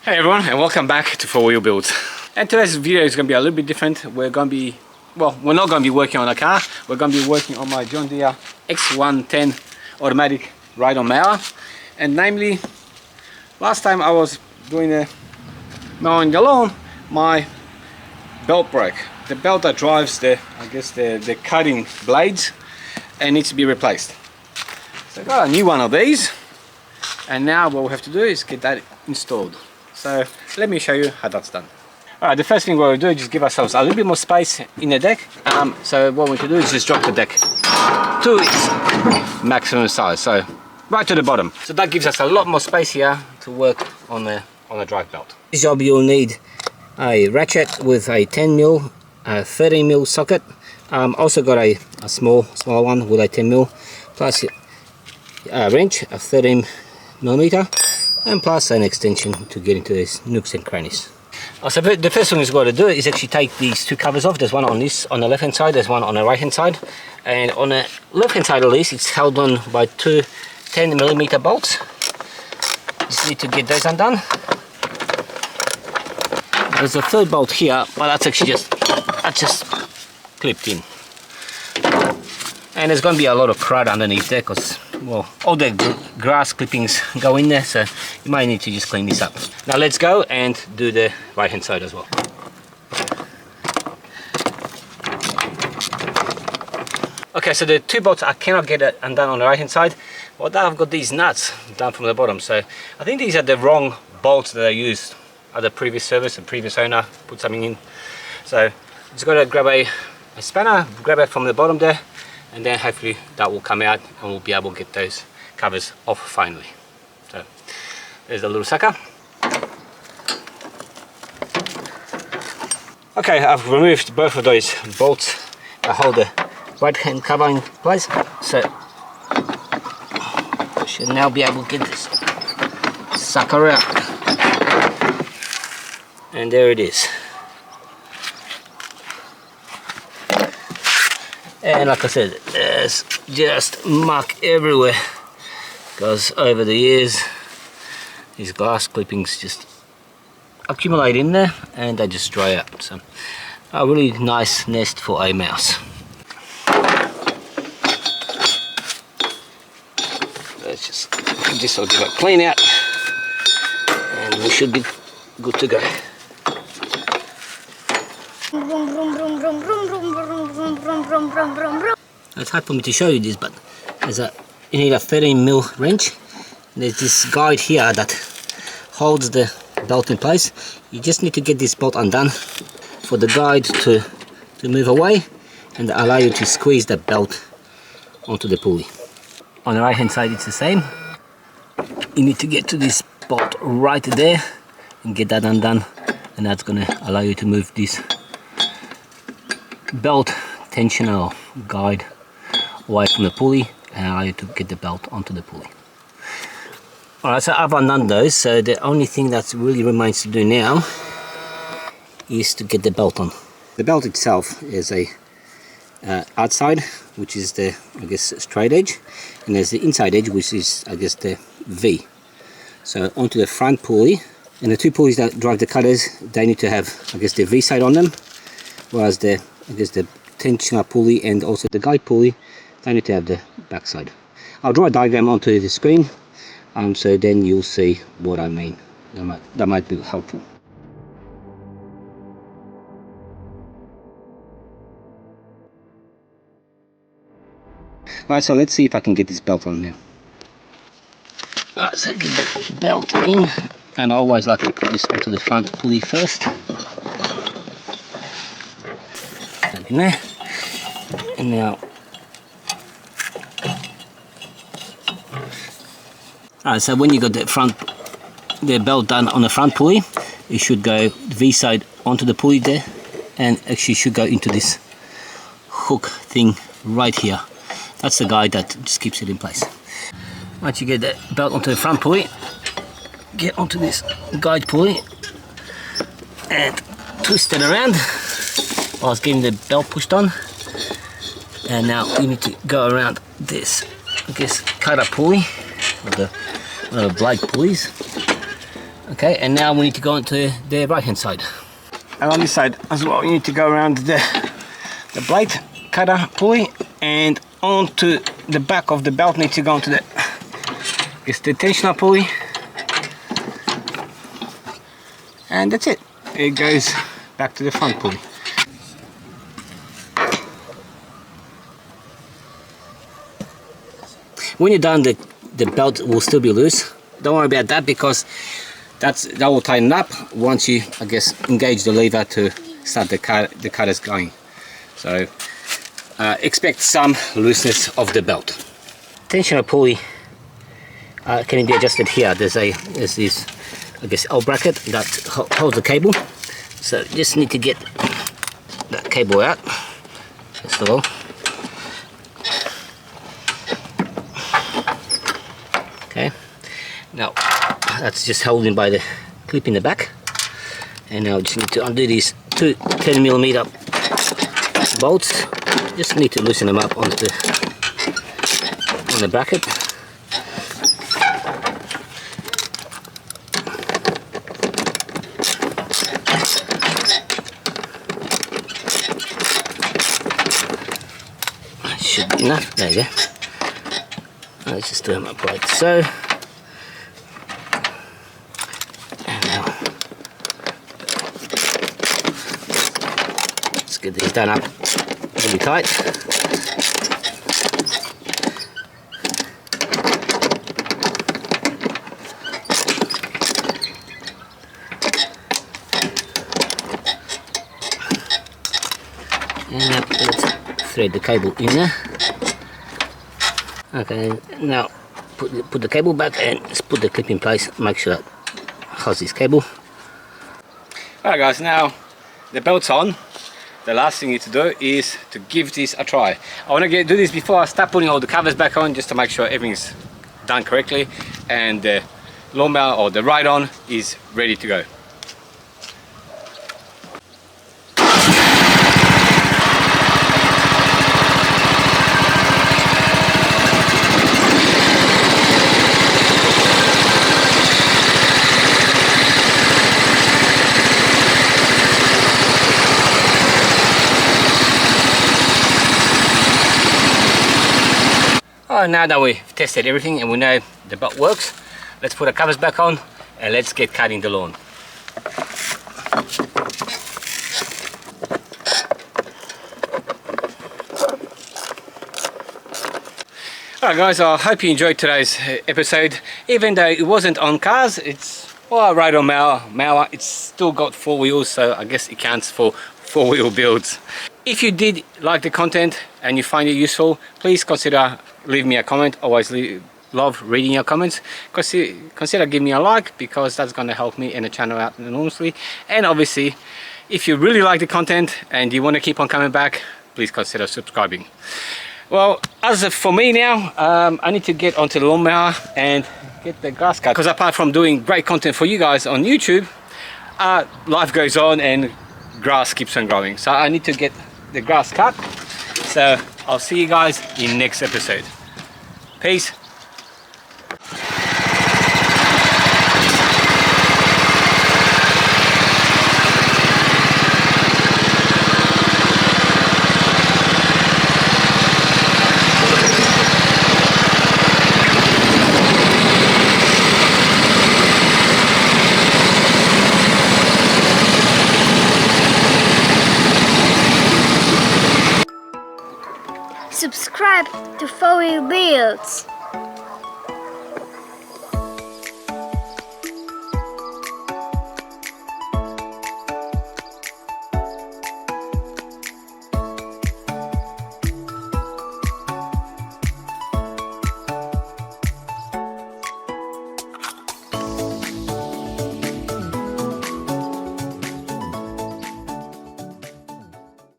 Hey everyone, and welcome back to 4 Wheel Builds. And today's video is going to be a little bit different. We're not going to be working on a car. We're going to be working on my John Deere X110 Automatic ride-on mower. And namely, last time I was doing a mowing the lawn, my belt broke. The belt that drives the cutting blades, and needs to be replaced. So I got a new one of these, and now what we have to do is get that installed. So let me show you how that's done. Alright, the first thing we'll do is just give ourselves a little bit more space in the deck. So what we can do is just drop the deck to its maximum size, so right to the bottom. So that gives us a lot more space here to work on the drive belt. This job you'll need a ratchet with a 10mm, a 13mm socket. Also got a small one with a 10mm, plus a wrench of 13mm. And plus an extension to get into these nooks and crannies. So the first thing we've got to do is actually take these two covers off. There's one on the left hand side, there's one on the right hand side. And on the left hand side at least, it's held on by two 10mm bolts. Just need to get those undone. There's a third bolt here, but that's actually just clipped in. And there's going to be a lot of crud underneath there because, well, all the grass clippings go in there, so you might need to just clean this up. Now let's go and do the right hand side as well. Okay, so the two bolts I cannot get undone on the right hand side. Well, now I've got these nuts down from the bottom, so I think these are the wrong bolts that I used at the previous service. The previous owner put something in, so just got to grab a spanner, grab it from the bottom there, and then hopefully that will come out and we'll be able to get those covers off finally. So there's a little sucker. Okay, I've removed both of those bolts that hold the right hand cover in place, so I should now be able to get this sucker out. And there it is. And like I said, there's just muck everywhere because over the years these glass clippings just accumulate in there and they just dry out. So a really nice nest for a mouse. Let's just give this a clean out and we should be good to go. It's hard for me to show you this, but you need a 13mm wrench. There's this guide here that holds the belt in place. You just need to get this bolt undone for the guide to move away and allow you to squeeze the belt onto the pulley. On the right hand side it's the same. You need to get to this bolt right there and get that undone, and that's going to allow you to move this belt tensioner guide away from the pulley and allow you to get the belt onto the pulley. Alright, so I've undone those, so the only thing that really remains to do now is to get the belt on. The belt itself is a outside, which is the straight edge, and there's the inside edge, which is the V. So onto the front pulley, and the two pulleys that drive the cutters, they need to have the V side on them, whereas the tensioner pulley and also the guide pulley, they need to have the back side. I'll draw a diagram onto the screen, so then you'll see what I mean. That might be helpful. Alright, so let's see if I can get this belt on now. Alright, so get the belt in, and I always like to put this onto the front pulley first. In there, and now alright, so when you got the belt done on the front pulley, it should go V side onto the pulley there, and actually should go into this hook thing right here. That's the guide that just keeps it in place. Once you get the belt onto the front pulley, get onto this guide pulley and twist it around while it's getting the belt pushed on. And now you need to go around this cutter pulley, or one of the blade pulleys, Okay, and now we need to go onto the right hand side. And on this side as well, you need to go around the blade cutter pulley and onto the back of the belt. Need to go onto the tensioner pulley, and that's it. It goes back to the front pulley. When you're done, the belt will still be loose. Don't worry about that, because that will tighten up once you, I guess, engage the lever to start the cutters going. So expect some looseness of the belt. Tensioner pulley can be adjusted here. There's this, I guess, L bracket that holds the cable. So you just need to get that cable out first of all. Okay, now that's just holding by the clip in the back, and now just need to undo these two 10mm bolts. Just need to loosen them up on the bracket. Should be enough. There you go. Let's just do them up like so. And now let's get these done up really tight. And now let's thread the cable in there. Okay, now put the cable back and just put the clip in place. Make sure that has this cable. Alright guys, now the belt's on. The last thing you need to do is to give this a try. I want to do this before I start putting all the covers back on, just to make sure everything's done correctly and the lawnmower or the ride-on is ready to go. Oh, now that we've tested everything and we know the belt works, let's put the covers back on and let's get cutting the lawn. Alright guys, I hope you enjoyed today's episode. Even though it wasn't on cars, it's a ride-on-mower, it's still got 4 wheels, so I guess it counts for 4-wheel builds. If you did like the content and you find it useful, please consider leaving me a comment. Always love reading your comments. Consider giving me a like, because that's going to help me and the channel out enormously. And obviously, if you really like the content and you want to keep on coming back, please consider subscribing. Well, as for me now, I need to get onto the lawnmower and get the grass cut, because apart from doing great content for you guys on YouTube, life goes on and grass keeps on growing. So I need to get the grass cut. So I'll see you guys in next episode. Peace. Subscribe to 4-Wheel Builds.